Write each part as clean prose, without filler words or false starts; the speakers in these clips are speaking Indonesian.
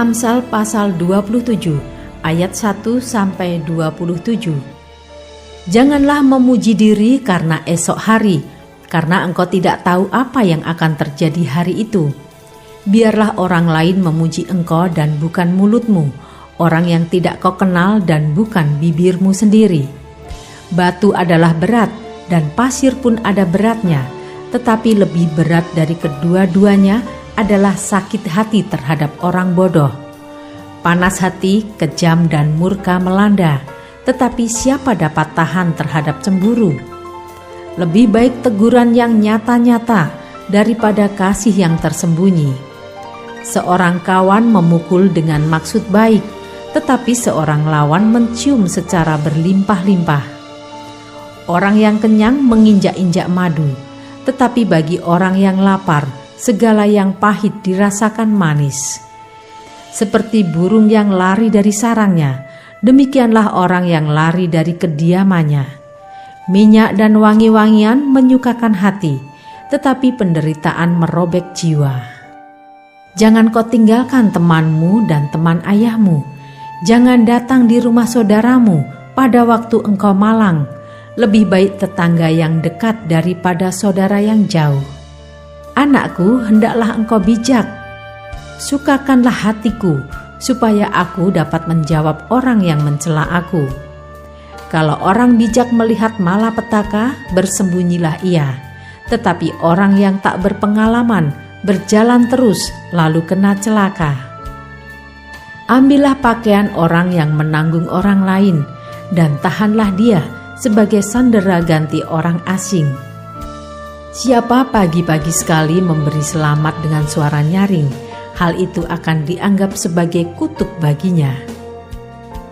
Amsal pasal 27 ayat 1 sampai 27. Janganlah memuji diri karena esok hari, karena engkau tidak tahu apa yang akan terjadi hari itu. Biarlah orang lain memuji engkau dan bukan mulutmu, orang yang tidak kau kenal dan bukan bibirmu sendiri. Batu adalah berat dan pasir pun ada beratnya, tetapi lebih berat dari kedua-duanya adalah sakit hati terhadap orang bodoh. Panas hati, kejam dan murka melanda, tetapi siapa dapat tahan terhadap cemburu? Lebih baik teguran yang nyata-nyata daripada kasih yang tersembunyi. Seorang kawan memukul dengan maksud baik, tetapi seorang lawan mencium secara berlimpah-limpah. Orang yang kenyang menginjak-injak madu, tetapi bagi orang yang lapar, segala yang pahit dirasakan manis. Seperti burung yang lari dari sarangnya, demikianlah orang yang lari dari kediamannya. Minyak dan wangi-wangian menyukakan hati, tetapi penderitaan merobek jiwa. Jangan kau tinggalkan temanmu dan teman ayahmu. Jangan datang di rumah saudaramu pada waktu engkau malang. Lebih baik tetangga yang dekat daripada saudara yang jauh. Anakku, hendaklah engkau bijak. Sukakanlah hatiku, supaya aku dapat menjawab orang yang mencela aku. Kalau orang bijak melihat malapetaka, bersembunyilah ia. Tetapi orang yang tak berpengalaman berjalan terus, lalu kena celaka. Ambillah pakaian orang yang menanggung orang lain, dan tahanlah dia sebagai sandera ganti orang asing. Siapa pagi-pagi sekali memberi selamat dengan suara nyaring, hal itu akan dianggap sebagai kutuk baginya.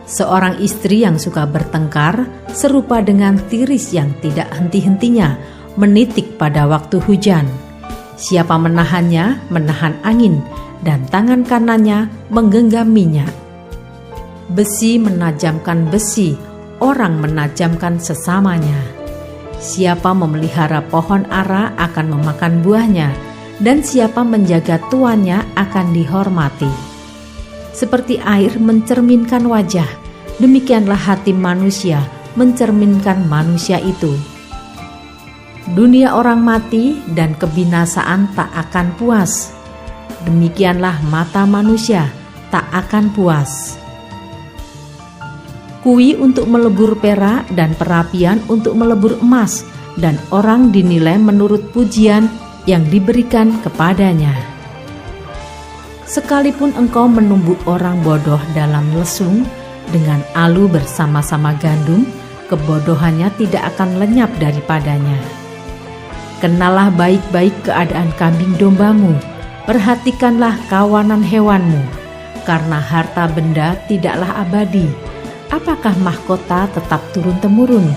Seorang istri yang suka bertengkar serupa dengan tiris yang tidak henti-hentinya menitik pada waktu hujan. Siapa menahannya, menahan angin, dan tangan kanannya menggenggam minyak. Besi menajamkan besi, orang menajamkan sesamanya. Siapa memelihara pohon ara akan memakan buahnya, dan siapa menjaga tuannya akan dihormati. Seperti air mencerminkan wajah, demikianlah hati manusia mencerminkan manusia itu. Dunia orang mati dan kebinasaan tak akan puas. Demikianlah mata manusia tak akan puas. Kui untuk melebur perak dan perapian untuk melebur emas, dan orang dinilai menurut pujian yang diberikan kepadanya. Sekalipun engkau menumbuk orang bodoh dalam lesung, dengan alu bersama-sama gandum, kebodohannya tidak akan lenyap daripadanya. Kenalah baik-baik keadaan kambing dombamu, perhatikanlah kawanan hewanmu, karena harta benda tidaklah abadi. Apakah mahkota tetap turun-temurun?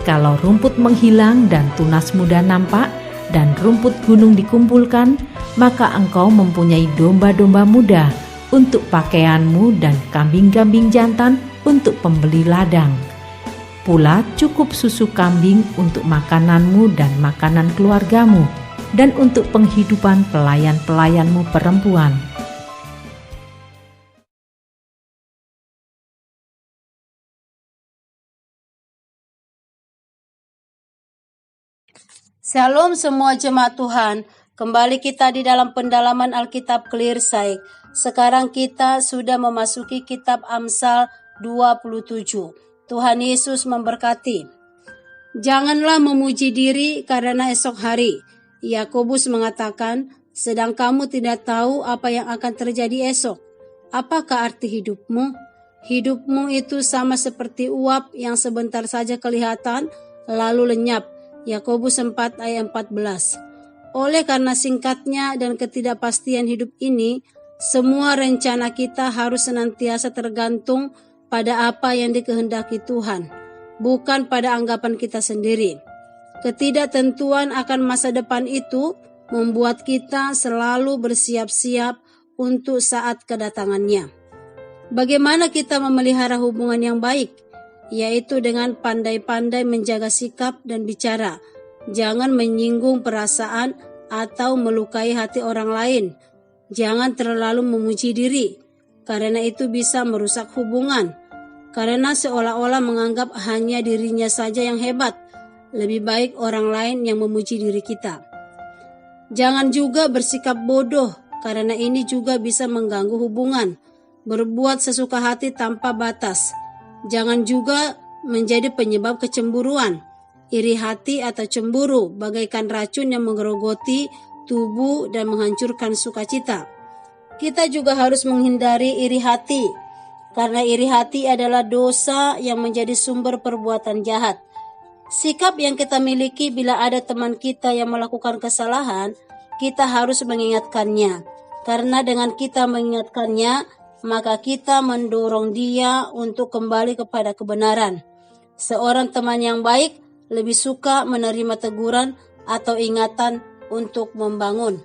Kalau rumput menghilang dan tunas muda nampak, dan rumput gunung dikumpulkan, maka engkau mempunyai domba-domba muda untuk pakaianmu dan kambing-kambing jantan untuk pembeli ladang. Pula cukup susu kambing untuk makananmu dan makanan keluargamu, dan untuk penghidupan pelayan-pelayanmu perempuan. Shalom semua jemaat Tuhan. Kembali kita di dalam pendalaman Alkitab Clear Sight. Sekarang kita sudah memasuki kitab Amsal 27. Tuhan Yesus memberkati. Janganlah memuji diri karena esok hari. Yakobus mengatakan, sedang kamu tidak tahu apa yang akan terjadi esok. Apakah arti hidupmu? Hidupmu itu sama seperti uap yang sebentar saja kelihatan, lalu lenyap. Yakobus 4 ayat 14. Oleh karena singkatnya dan ketidakpastian hidup ini, semua rencana kita harus senantiasa tergantung pada apa yang dikehendaki Tuhan, bukan pada anggapan kita sendiri. Ketidaktentuan akan masa depan itu membuat kita selalu bersiap-siap untuk saat kedatangannya. Bagaimana kita memelihara hubungan yang baik? Yaitu dengan pandai-pandai menjaga sikap dan bicara. Jangan menyinggung perasaan atau melukai hati orang lain. Jangan terlalu memuji diri. karena itu bisa merusak hubungan. Karena seolah-olah menganggap hanya dirinya saja yang hebat, lebih baik orang lain yang memuji diri kita. Jangan juga bersikap bodoh, karena ini juga bisa mengganggu hubungan. Berbuat sesuka hati tanpa batas. Jangan juga menjadi penyebab kecemburuan. Iri hati atau cemburu bagaikan racun yang menggerogoti tubuh dan menghancurkan sukacita. Kita juga harus menghindari iri hati, karena iri hati adalah dosa yang menjadi sumber perbuatan jahat. Sikap yang kita miliki bila ada teman kita yang melakukan kesalahan, kita harus mengingatkannya. Karena dengan kita mengingatkannya, maka kita mendorong dia untuk kembali kepada kebenaran. Seorang teman yang baik lebih suka menerima teguran atau ingatan untuk membangun.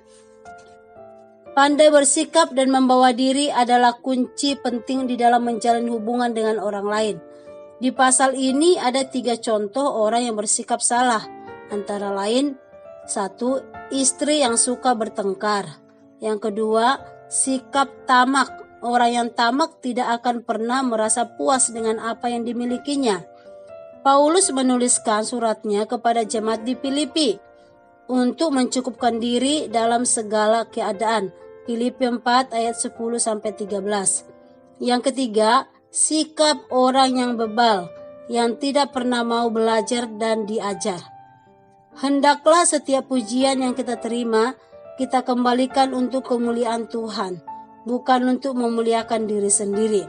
Pandai bersikap dan membawa diri adalah kunci penting di dalam menjalin hubungan dengan orang lain. Di pasal ini ada 3 contoh orang yang bersikap salah, antara lain 1. Istri yang suka bertengkar. Yang kedua, sikap tamak. Orang yang tamak tidak akan pernah merasa puas dengan apa yang dimilikinya. Paulus menuliskan suratnya kepada jemaat di Filipi untuk mencukupkan diri dalam segala keadaan. Filipi 4 ayat 10-13. Yang ketiga, sikap orang yang bebal, yang tidak pernah mau belajar dan diajar. Hendaklah setiap pujian yang kita terima, kita kembalikan untuk kemuliaan Tuhan, bukan untuk memuliakan diri sendiri.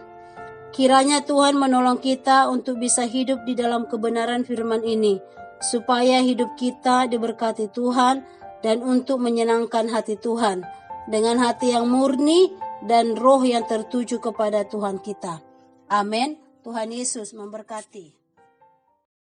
Kiranya Tuhan menolong kita untuk bisa hidup di dalam kebenaran firman ini, supaya hidup kita diberkati Tuhan dan untuk menyenangkan hati Tuhan, dengan hati yang murni dan roh yang tertuju kepada Tuhan kita. Amin. Tuhan Yesus memberkati.